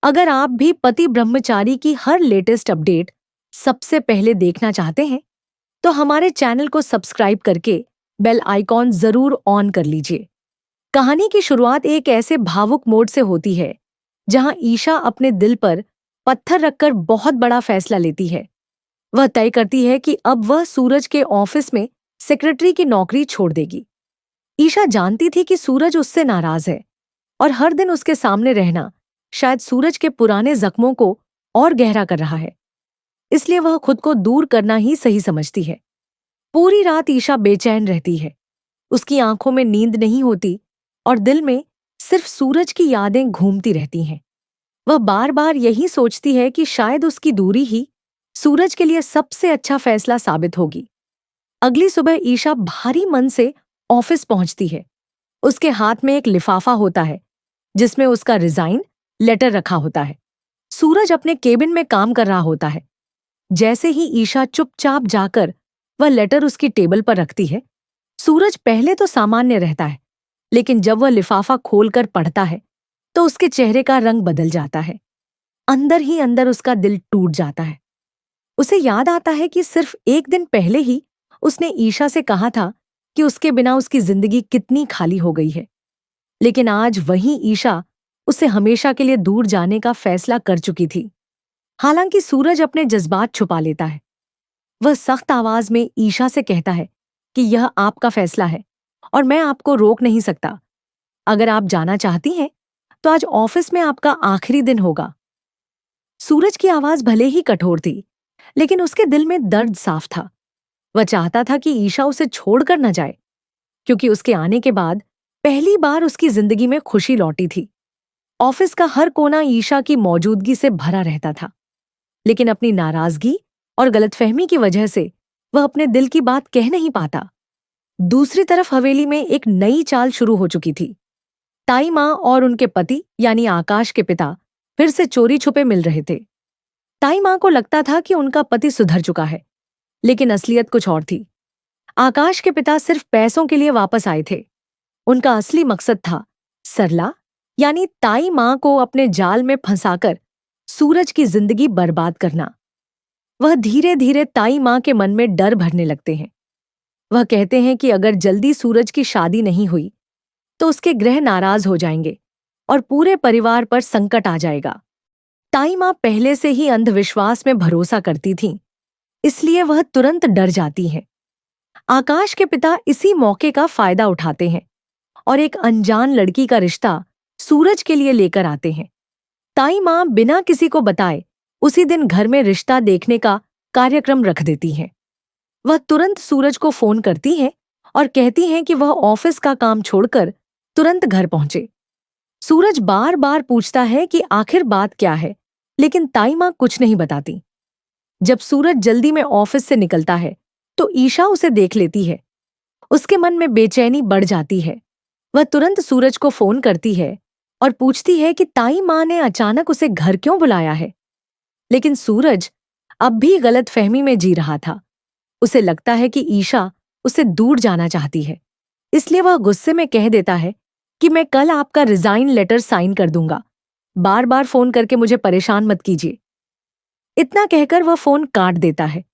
अगर आप भी पति ब्रह्मचारी की हर लेटेस्ट अपडेट सबसे पहले देखना चाहते हैं, तो हमारे चैनल को सब्सक्राइब करके बेल आइकॉन जरूर ऑन कर लीजिए। कहानी की शुरुआत एक ऐसे भावुक मोड़ से होती है, जहां ईशा अपने दिल पर पत्थर रखकर बहुत बड़ा फैसला लेती है। वह तय करती है कि अब वह सूरज के ऑफिस में सेक्रेटरी की नौकरी छोड़ देगी। ईशा जानती थी कि सूरज उससे नाराज है और हर दिन उसके सामने रहना शायद सूरज के पुराने जख्मों को और गहरा कर रहा है। इसलिए वह खुद को दूर करना ही सही समझती है। पूरी रात ईशा बेचैन रहती है। उसकी आंखों में नींद नहीं होती और दिल में सिर्फ सूरज की यादें घूमती रहती हैं। वह बार बार यही सोचती है कि शायद उसकी दूरी ही सूरज के लिए सबसे अच्छा फैसला साबित होगी। अगली सुबह ईशा भारी मन से ऑफिस पहुंचती है। उसके हाथ में एक लिफाफा होता है जिसमें उसका रिजाइन लेटर रखा होता है। सूरज अपने केबिन में काम कर रहा होता है। जैसे ही ईशा चुपचाप जाकर वह लेटर उसकी टेबल पर रखती है, सूरज पहले तो सामान्य रहता है, लेकिन जब वह लिफाफा खोलकर पढ़ता है तो उसके चेहरे का रंग बदल जाता है। अंदर ही अंदर उसका दिल टूट जाता है। उसे याद आता है कि सिर्फ एक दिन पहले ही उसने ईशा से कहा था कि उसके बिना उसकी जिंदगी कितनी खाली हो गई है। लेकिन आज वही ईशा उसे हमेशा के लिए दूर जाने का फैसला कर चुकी थी। हालांकि सूरज अपने जज्बात छुपा लेता है। वह सख्त आवाज में ईशा से कहता है कि यह आपका फैसला है और मैं आपको रोक नहीं सकता। अगर आप जाना चाहती हैं तो आज ऑफिस में आपका आखिरी दिन होगा। सूरज की आवाज भले ही कठोर थी, लेकिन उसके दिल में दर्द साफ था। वह चाहता था कि ईशा उसे छोड़कर न जाए, क्योंकि उसके आने के बाद पहली बार उसकी जिंदगी में खुशी लौटी थी। ऑफिस का हर कोना ईशा की मौजूदगी से भरा रहता था, लेकिन अपनी नाराजगी और गलतफहमी की वजह से वह अपने दिल की बात कह नहीं पाता। दूसरी तरफ हवेली में एक नई चाल शुरू हो चुकी थी। ताई माँ और उनके पति यानी आकाश के पिता फिर से चोरी छुपे मिल रहे थे। ताई माँ को लगता था कि उनका पति सुधर चुका है, लेकिन असलियत कुछ और थी। आकाश के पिता सिर्फ पैसों के लिए वापस आए थे। उनका असली मकसद था सरला यानी ताई माँ को अपने जाल में फंसाकर सूरज की जिंदगी बर्बाद करना। वह धीरे धीरे ताई माँ के मन में डर भरने लगते हैं। वह कहते हैं कि अगर जल्दी सूरज की शादी नहीं हुई तो उसके ग्रह नाराज हो जाएंगे और पूरे परिवार पर संकट आ जाएगा। ताई माँ पहले से ही अंधविश्वास में भरोसा करती थीं, इसलिए वह तुरंत डर जाती हैं। आकाश के पिता इसी मौके का फायदा उठाते हैं और एक अनजान लड़की का रिश्ता सूरज के लिए लेकर आते हैं। ताई माँ बिना किसी को बताए उसी दिन घर में रिश्ता देखने का कार्यक्रम रख देती हैं। वह तुरंत सूरज को फोन करती हैं और कहती हैं कि वह ऑफिस का काम छोड़कर तुरंत घर पहुंचे। सूरज बार बार पूछता है कि आखिर बात क्या है, लेकिन ताई माँ कुछ नहीं बताती। जब सूरज जल्दी में ऑफिस से निकलता है तो ईशा उसे देख लेती है। उसके मन में बेचैनी बढ़ जाती है। वह तुरंत सूरज को फोन करती है और पूछती है कि ताई माँ ने अचानक उसे घर क्यों बुलाया है। लेकिन सूरज अब भी गलतफहमी में जी रहा था। उसे लगता है कि ईशा उसे दूर जाना चाहती है, इसलिए वह गुस्से में कह देता है कि मैं कल आपका रिजाइन लेटर साइन कर दूंगा। बार बार फोन करके मुझे परेशान मत कीजिए। इतना कहकर वह फोन काट देता है।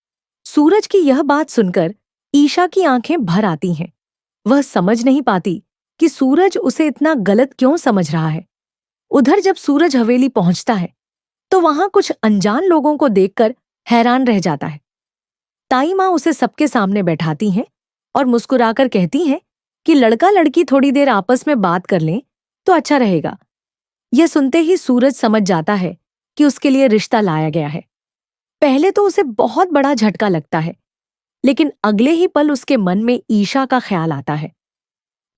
सूरज की यह बात सुनकर ईशा की आंखें भर आती हैं। वह समझ नहीं पाती कि सूरज उसे इतना गलत क्यों समझ रहा है। उधर जब सूरज हवेली पहुंचता है तो वहां कुछ अनजान लोगों को देखकर हैरान रह जाता है। ताई माँ उसे सबके सामने बैठाती हैं और मुस्कुराकर कहती हैं कि लड़का लड़की थोड़ी देर आपस में बात कर लें तो अच्छा रहेगा। यह सुनते ही सूरज समझ जाता है कि उसके लिए रिश्ता लाया गया है। पहले तो उसे बहुत बड़ा झटका लगता है, लेकिन अगले ही पल उसके मन में ईशा का ख्याल आता है।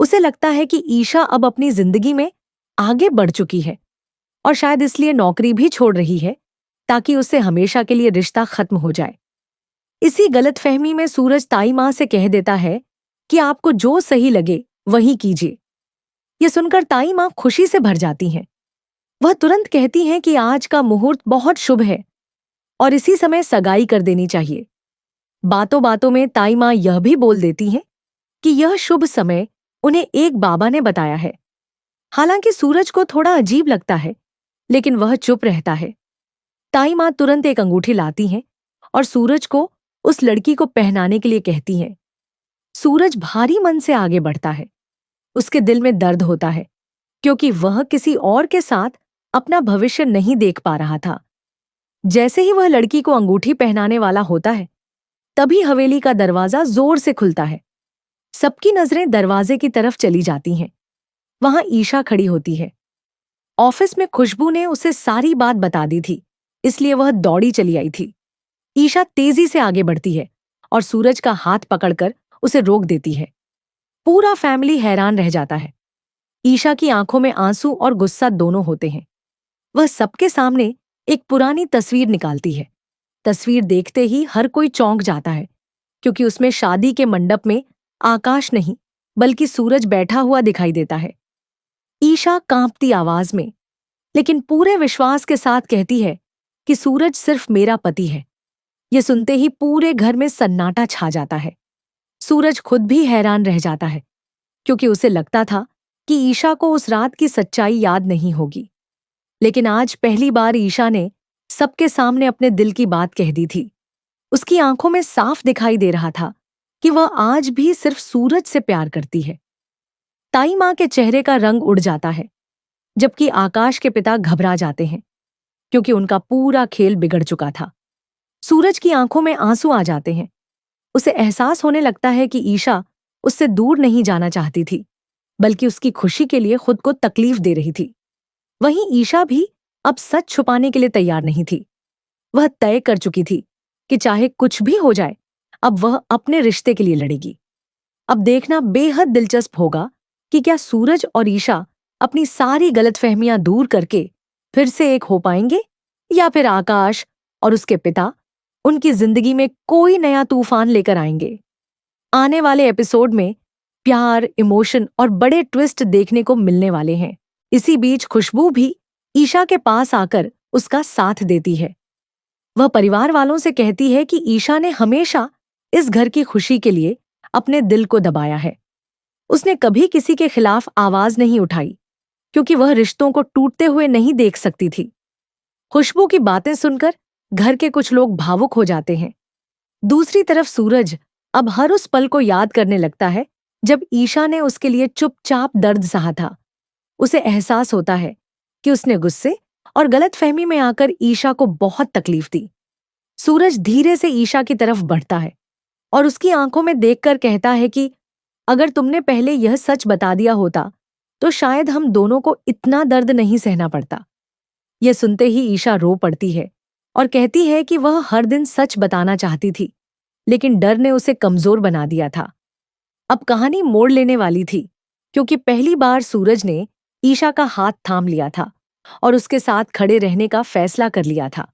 उसे लगता है कि ईशा अब अपनी जिंदगी में आगे बढ़ चुकी है और शायद इसलिए नौकरी भी छोड़ रही है, ताकि उससे हमेशा के लिए रिश्ता खत्म हो जाए। इसी गलतफहमी में सूरज ताई माँ से कह देता है कि आपको जो सही लगे वही कीजिए। यह सुनकर ताई माँ खुशी से भर जाती हैं। वह तुरंत कहती हैं कि आज का मुहूर्त बहुत शुभ है और इसी समय सगाई कर देनी चाहिए। बातों बातों में ताई माँ यह भी बोल देती हैं कि यह शुभ समय उन्हें एक बाबा ने बताया है। हालांकि सूरज को थोड़ा अजीब लगता है, लेकिन वह चुप रहता है। ताई माँ तुरंत एक अंगूठी लाती हैं और सूरज को उस लड़की को पहनाने के लिए कहती हैं। सूरज भारी मन से आगे बढ़ता है। उसके दिल में दर्द होता है क्योंकि वह किसी और के साथ अपना भविष्य नहीं देख पा रहा था। जैसे ही वह लड़की को अंगूठी पहनाने वाला होता है, तभी हवेली का दरवाजा जोर से खुलता है। सबकी नजरें दरवाजे की तरफ चली जाती हैं। वहां ईशा खड़ी होती है। ऑफिस में खुशबू ने उसे सारी बात बता दी थी, इसलिए वह दौड़ी चली आई थी। ईशा तेजी से आगे बढ़ती है और सूरज का हाथ पकड़कर उसे रोक देती है। पूरा फैमिली हैरान रह जाता है। ईशा की आंखों में आंसू और गुस्सा दोनों होते हैं। वह सबके सामने एक पुरानी तस्वीर निकालती है। तस्वीर देखते ही हर कोई चौंक जाता है क्योंकि उसमें शादी के मंडप में आकाश नहीं बल्कि सूरज बैठा हुआ दिखाई देता है। ईशा कांपती आवाज में लेकिन पूरे विश्वास के साथ कहती है कि सूरज सिर्फ मेरा पति है। यह सुनते ही पूरे घर में सन्नाटा छा जाता है। सूरज खुद भी हैरान रह जाता है क्योंकि उसे लगता था कि ईशा को उस रात की सच्चाई याद नहीं होगी। लेकिन आज पहली बार ईशा ने सबके सामने अपने दिल की बात कह दी थी। उसकी आंखों में साफ दिखाई दे रहा था कि वह आज भी सिर्फ सूरज से प्यार करती है। ताई माँ के चेहरे का रंग उड़ जाता है, जबकि आकाश के पिता घबरा जाते हैं क्योंकि उनका पूरा खेल बिगड़ चुका था। सूरज की आंखों में आंसू आ जाते हैं। उसे एहसास होने लगता है कि ईशा उससे दूर नहीं जाना चाहती थी, बल्कि उसकी खुशी के लिए खुद को तकलीफ दे रही थी। वहीं ईशा भी अब सच छुपाने के लिए तैयार नहीं थी। वह तय कर चुकी थी कि चाहे कुछ भी हो जाए, अब वह अपने रिश्ते के लिए लड़ेगी। अब देखना बेहद दिलचस्प होगा कि क्या सूरज और ईशा अपनी सारी गलतफहमियां दूर करके फिर से एक हो पाएंगे, या फिर आकाश और उसके पिता उनकी जिंदगी में कोई नया तूफान लेकर आएंगे। आने वाले एपिसोड में प्यार, इमोशन और बड़े ट्विस्ट देखने को मिलने वाले हैं। इसी बीच खुशबू भी ईशा के पास आकर उसका साथ देती है। वह परिवार वालों से कहती है कि ईशा ने हमेशा इस घर की खुशी के लिए अपने दिल को दबाया है। उसने कभी किसी के खिलाफ आवाज नहीं उठाई क्योंकि वह रिश्तों को टूटते हुए नहीं देख सकती थी। खुशबू की बातें सुनकर घर के कुछ लोग भावुक हो जाते हैं। दूसरी तरफ सूरज अब हर उस पल को याद करने लगता है जब ईशा ने उसके लिए चुपचाप दर्द सहा था। उसे एहसास होता है कि उसने गुस्से और गलतफहमी में आकर ईशा को बहुत तकलीफ दी। सूरज धीरे से ईशा की तरफ बढ़ता है और उसकी आंखों में देखकर कहता है कि अगर तुमने पहले यह सच बता दिया होता तो शायद हम दोनों को इतना दर्द नहीं सहना पड़ता। यह सुनते ही ईशा रो पड़ती है और कहती है कि वह हर दिन सच बताना चाहती थी, लेकिन डर ने उसे कमजोर बना दिया था। अब कहानी मोड़ लेने वाली थी क्योंकि पहली बार सूरज ने ईशा का हाथ थाम लिया था और उसके साथ खड़े रहने का फैसला कर लिया था।